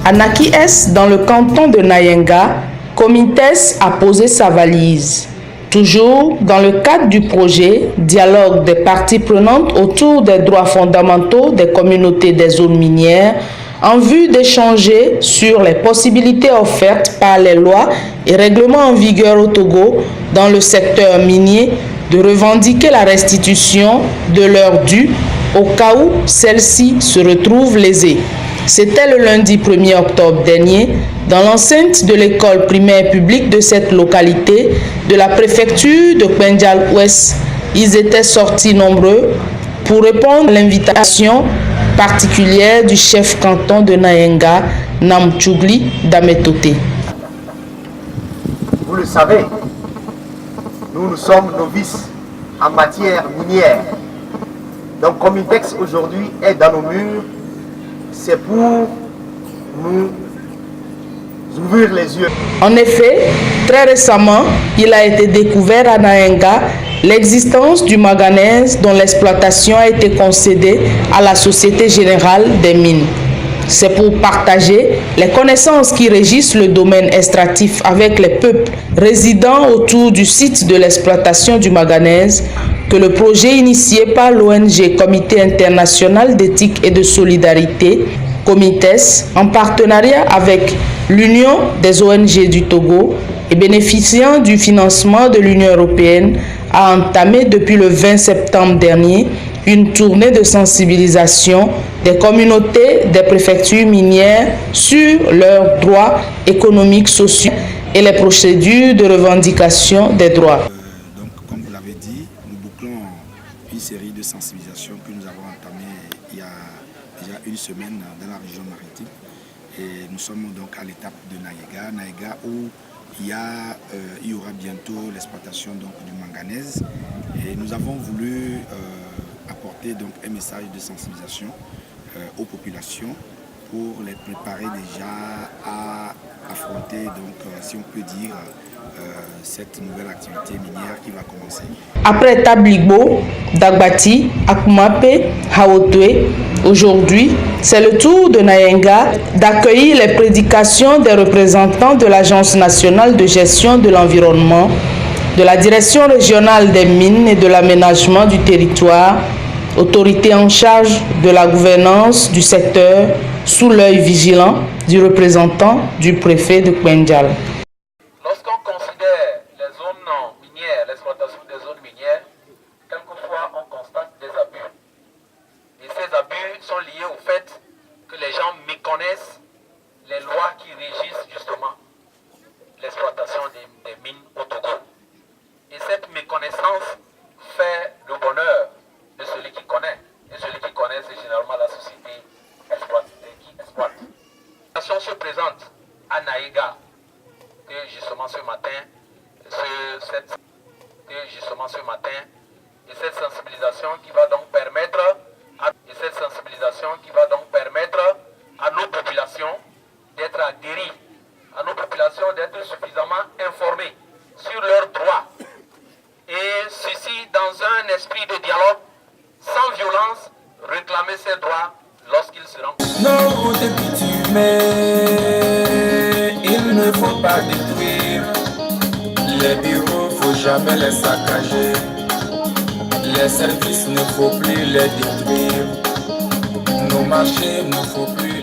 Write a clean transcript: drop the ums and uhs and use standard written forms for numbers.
À Naki-Est, dans le canton de Nayenga, Comites a posé sa valise. Toujours dans le cadre du projet Dialogue des parties prenantes autour des droits fondamentaux des communautés des zones minières, en vue d'échanger sur les possibilités offertes par les lois et règlements en vigueur au Togo dans le secteur minier, de revendiquer la restitution de leurs dû au cas où celles-ci se retrouvent lésées. C'était le lundi 1er octobre dernier, dans l'enceinte de l'école primaire publique de cette localité, de la préfecture de Kpendial-Ouest. Ils étaient sortis nombreux pour répondre à l'invitation particulière du chef canton de Nayenga, Namtchougli Dametote. Vous le savez, nous sommes novices en matière minière. Donc Comitex aujourd'hui est dans nos murs, c'est pour nous ouvrir les yeux. En effet, très récemment, il a été découvert à Nayenga l'existence du manganèse dont l'exploitation a été concédée à la Société Générale des Mines. C'est pour partager les connaissances qui régissent le domaine extractif avec les peuples résidant autour du site de l'exploitation du manganèse que le projet initié par l'ONG Comité international d'éthique et de solidarité, Comites, en partenariat avec l'Union des ONG du Togo et bénéficiant du financement de l'Union européenne, a entamé depuis le 20 septembre dernier une tournée de sensibilisation des communautés des préfectures minières sur leurs droits économiques, sociaux et les procédures de revendication des droits. Donc, comme vous l'avez dit, nous bouclons une série de sensibilisations que nous avons entamées il y a déjà une semaine dans la région maritime. Et nous sommes donc à l'étape de Nayenga où il y aura bientôt l'exploitation du manganèse. Et nous avons voulu apporter donc un message de sensibilisation aux populations pour les préparer déjà à affronter, donc, si on peut dire, cette nouvelle activité minière qui va commencer. Après Tabligbo, Dagbati, Akumape, Haotwe, aujourd'hui, c'est le tour de Nayenga d'accueillir les prédications des représentants de l'Agence nationale de gestion de l'environnement, de la Direction régionale des mines et de l'aménagement du territoire, autorité en charge de la gouvernance du secteur, sous l'œil vigilant du représentant du préfet de Kpendial. Lorsqu'on considère les zones minières, l'exploitation des zones minières, quelquefois on constate des abus. Et ces abus sont liés au fait que les gens méconnaissent les lois qui régissent justement l'exploitation des mines au Togo. Et cette méconnaissance fait le bonheur de celui qui connaît. Et celui qui connaît, c'est généralement la société qui exploite. La situation se présente à Nayenga, que justement ce matin, et cette sensibilisation qui va donc permettre à nos populations d'être aguerries, à nos populations d'être suffisamment informées sur leurs droits. Et ceci dans un esprit de dialogue, sans violence, réclamer ses droits lorsqu'ils seront. Non, mais il ne faut pas détruire les bureaux, faut jamais les saccager. Les services, ne faut plus les détruire. Nos marchés, ne faut plus